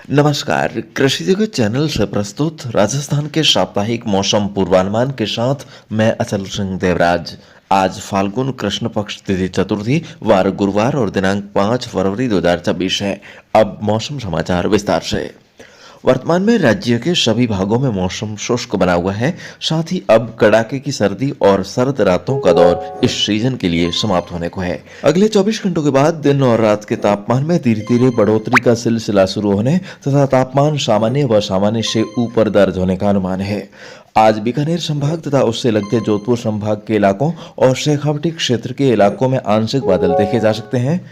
नमस्कार, कृषि जगत चैनल से प्रस्तुत राजस्थान के साप्ताहिक मौसम पूर्वानुमान के साथ मैं अचल सिंह देवराज। आज फाल्गुन कृष्ण पक्ष तिथि चतुर्थी, वार गुरुवार और दिनांक 5 फरवरी 2026 है। अब मौसम समाचार विस्तार से। वर्तमान में राज्य के सभी भागों में मौसम शुष्क बना हुआ है। साथ ही अब कड़ाके की सर्दी और सर्द रातों का दौर इस सीजन के लिए समाप्त होने को है। अगले 24 घंटों के बाद दिन और रात के तापमान में धीरे धीरे बढ़ोतरी का सिलसिला शुरू होने तथा तापमान सामान्य व सामान्य से ऊपर दर्ज होने का अनुमान है। आज बीकानेर संभाग तथा उससे लगते जोधपुर संभाग के इलाकों और शेखावटी क्षेत्र के इलाकों में आंशिक बादल देखे जा सकते हैं।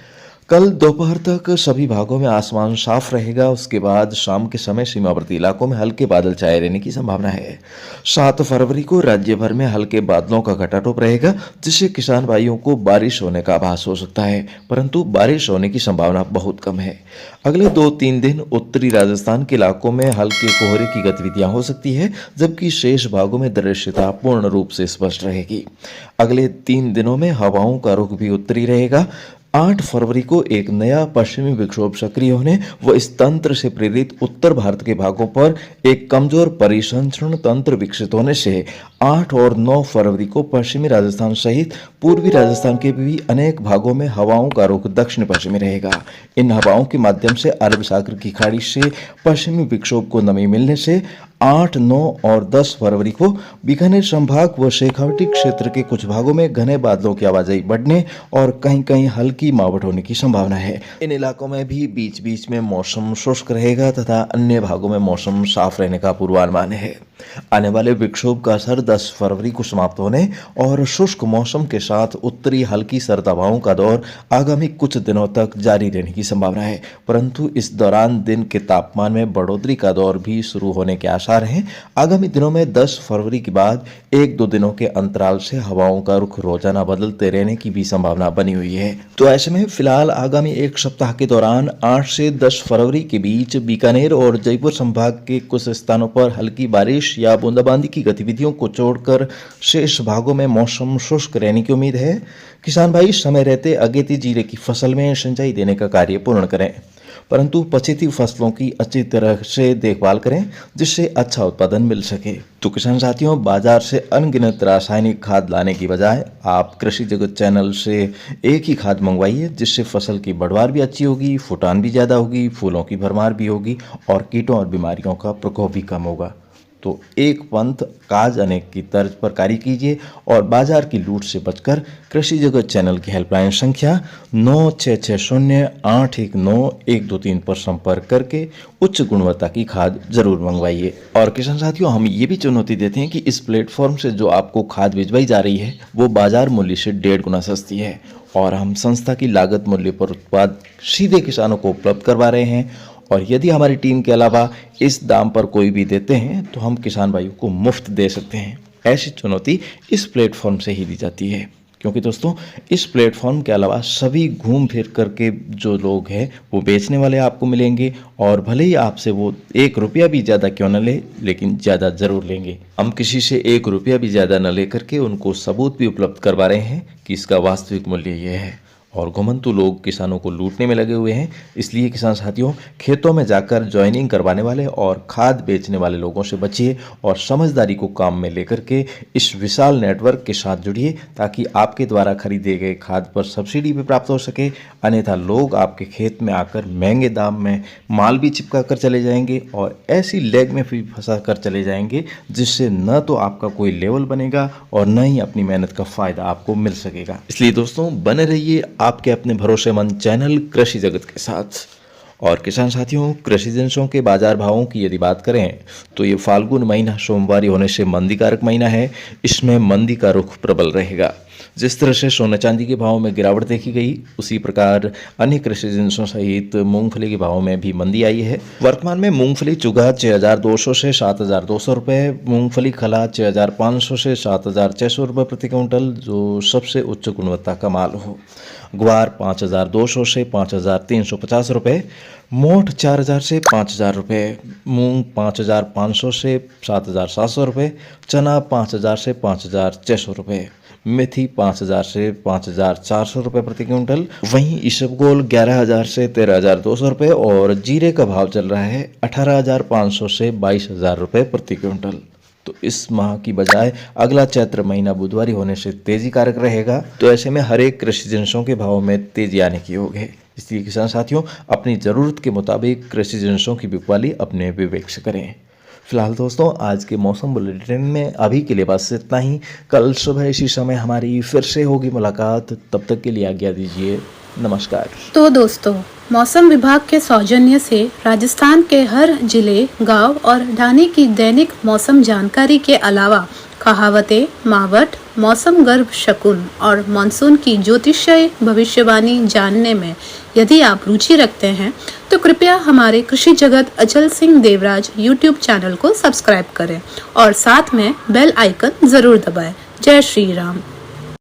कल दोपहर तक सभी भागों में आसमान साफ रहेगा। उसके बाद शाम के समय सीमावर्ती इलाकों में हल्के बादल छाए रहने की संभावना है। 7 फरवरी को राज्य भर में हल्के बादलों का घटाटोप रहेगा, जिससे किसान भाइयों को बारिश होने का आभास हो सकता है, परंतु बारिश होने की संभावना बहुत कम है। अगले 2-3 दिन उत्तरी राजस्थान के इलाकों में हल्के कोहरे की गतिविधियां हो सकती है, जबकि शेष भागों में दृश्यता पूर्ण रूप से स्पष्ट रहेगी। अगले 3 दिनों में हवाओं का रुख भी उत्तरी रहेगा। 8 फरवरी को एक नया पश्चिमी विक्षोभ सक्रिय होने व इस तंत्र से प्रेरित उत्तर भारत के भागों पर एक कमजोर परिसंचरण तंत्र विकसित होने से 8 और 9 फरवरी को पश्चिमी राजस्थान सहित पूर्वी राजस्थान के भी अनेक भागों में हवाओं का रुख दक्षिण पश्चिमी रहेगा। इन हवाओं के माध्यम से अरब सागर की खाड़ी से पश्चिमी विक्षोभ को नमी मिलने से 8, 9 और 10 फरवरी को बीकानेर संभाग व शेखावटी क्षेत्र के कुछ भागों में घने बादलों की आवाजाही बढ़ने और कहीं कहीं हल्की मावट होने की संभावना है। इन इलाकों में भी बीच बीच में मौसम शुष्क रहेगा तथा अन्य भागों में मौसम साफ रहने का पूर्वानुमान है। आने वाले विक्षोभ का असर 10 फरवरी को समाप्त होने और शुष्क मौसम के साथ उत्तरी हल्की सर्द हवाओं का दौर आगामी कुछ दिनों तक जारी रहने की संभावना है, परंतु इस दौरान दिन के तापमान में बढ़ोतरी का दौर भी शुरू होने के आसार हैं। आगामी दिनों में 10 फरवरी के बाद 1-2 दिनों के अंतराल से हवाओं का रुख रोजाना बदलते रहने की भी संभावना बनी हुई है। तो ऐसे में फिलहाल आगामी एक सप्ताह के दौरान 8 से 10 फरवरी के बीच बीकानेर और जयपुर संभाग के कुछ स्थानों पर हल्की बारिश या बूंदाबांदी की गतिविधियों को छोड़कर शेष भागों में मौसम शुष्क रहने की उम्मीद है। किसान भाई समय रहते अगेती जीरे की फसल में सिंचाई देने का कार्य पूर्ण करें, परंतु पछेती फसलों की अच्छी तरह से देखभाल करें जिससे अच्छा उत्पादन मिल सके। तो किसान साथियों, बाजार से अनगिनत रासायनिक खाद लाने की बजाय आप कृषि जगत चैनल से एक ही खाद मंगवाइए, जिससे फसल की बढ़वार भी अच्छी होगी, फुटान भी ज़्यादा होगी, फूलों की भरमार भी होगी और कीटों और बीमारियों का प्रकोप भी कम होगा। तो एक पंथ काज अनेक की तर्ज पर कार्य कीजिए और बाजार की लूट से बचकर कृषि जगत चैनल की हेल्पलाइन संख्या 9660819123 पर संपर्क करके उच्च गुणवत्ता की खाद जरूर मंगवाइए। और किसान साथियों, हम ये भी चुनौती देते हैं कि इस प्लेटफॉर्म से जो आपको खाद भिजवाई जा रही है वो बाजार मूल्य से 1.5 गुना सस्ती है और हम संस्था की लागत मूल्य पर उत्पाद सीधे किसानों को उपलब्ध करवा रहे हैं। और यदि हमारी टीम के अलावा इस दाम पर कोई भी देते हैं तो हम किसान भाइयों को मुफ्त दे सकते हैं। ऐसी चुनौती इस प्लेटफॉर्म से ही दी जाती है, क्योंकि दोस्तों इस प्लेटफॉर्म के अलावा सभी घूम फिर करके जो लोग हैं वो बेचने वाले आपको मिलेंगे और भले ही आपसे वो 1 रुपया भी ज़्यादा क्यों न ले, लेकिन ज़्यादा ज़रूर लेंगे। हम किसी से 1 रुपया भी ज़्यादा न लेकर के उनको सबूत भी उपलब्ध करवा रहे हैं कि इसका वास्तविक मूल्य ये है। और घुमंतु लोग किसानों को लूटने में लगे हुए हैं, इसलिए किसान साथियों खेतों में जाकर ज्वाइनिंग करवाने वाले और खाद बेचने वाले लोगों से बचिए और समझदारी को काम में लेकर के इस विशाल नेटवर्क के साथ जुड़िए, ताकि आपके द्वारा खरीदे गए खाद पर सब्सिडी भी प्राप्त हो सके। अन्यथा लोग आपके खेत में आकर महंगे दाम में माल भी चिपका कर चले जाएंगे और ऐसी लेग में भी फंसा कर चले जाएंगे जिससे न तो आपका कोई लेवल बनेगा और न ही अपनी मेहनत का फायदा आपको मिल सकेगा। इसलिए दोस्तों बने रहिए आपके अपने भरोसेमंद चैनल कृषि जगत के साथ। और किसान साथियों, कृषि जिंसों के बाजार भावों की यदि बात करें तो ये फाल्गुन महीना सोमवारी होने से मंदीकारक महीना है। इसमें मंदी का रुख प्रबल रहेगा। जिस तरह से सोने चांदी के भाव में गिरावट देखी गई, उसी प्रकार अन्य कृषि जिंसों सहित मूंगफली के भाव में भी मंदी आई है। वर्तमान में मूंगफली चुगा 6200 से 7200 रुपये, मूंगफली खला 6500 से 7600 रुपये प्रति क्विंटल, जो सबसे उच्च गुणवत्ता का माल हो। ग्वार 5,200 से 5,350 रुपये, मोठ 4,000 से 5,000 रुपये, मूंग 5,500 से 7,700 रुपये, चना 5,000 से 5,600 रुपये, मेथी 5,000 से 5,400 रुपये प्रति क्विंटल। वहीं इसबगोल 11,000 से 13,200 रुपये और जीरे का भाव चल रहा है 18,500 से 22,000 रुपये प्रति क्विंटल। तो इस माह की बजाय अगला चैत्र महीना बुधवारी होने से तेजी कारक रहेगा, तो ऐसे में हर एक कृषि जिनिसों के भाव में तेजी आने की योग है। इसलिए किसान साथियों, अपनी ज़रूरत के मुताबिक कृषि जिनिसों की बिकवाली अपने विवेक से करें। फिलहाल दोस्तों, आज के मौसम बुलेटिन में अभी के लिए बस इतना ही। कल सुबह इसी समय हमारी फिर से होगी मुलाकात। तब तक के लिए आज्ञा दीजिए। नमस्कार। तो दोस्तों, मौसम विभाग के सौजन्य से राजस्थान के हर जिले, गांव और ढाणी की दैनिक मौसम जानकारी के अलावा कहावतें, मावट, मौसम गर्भ शकुन और मानसून की ज्योतिषीय भविष्यवाणी जानने में यदि आप रुचि रखते हैं तो कृपया हमारे कृषि जगत अचल सिंह देवराज YouTube चैनल को सब्सक्राइब करें और साथ में बेल आइकन जरूर दबाएं। जय श्री राम।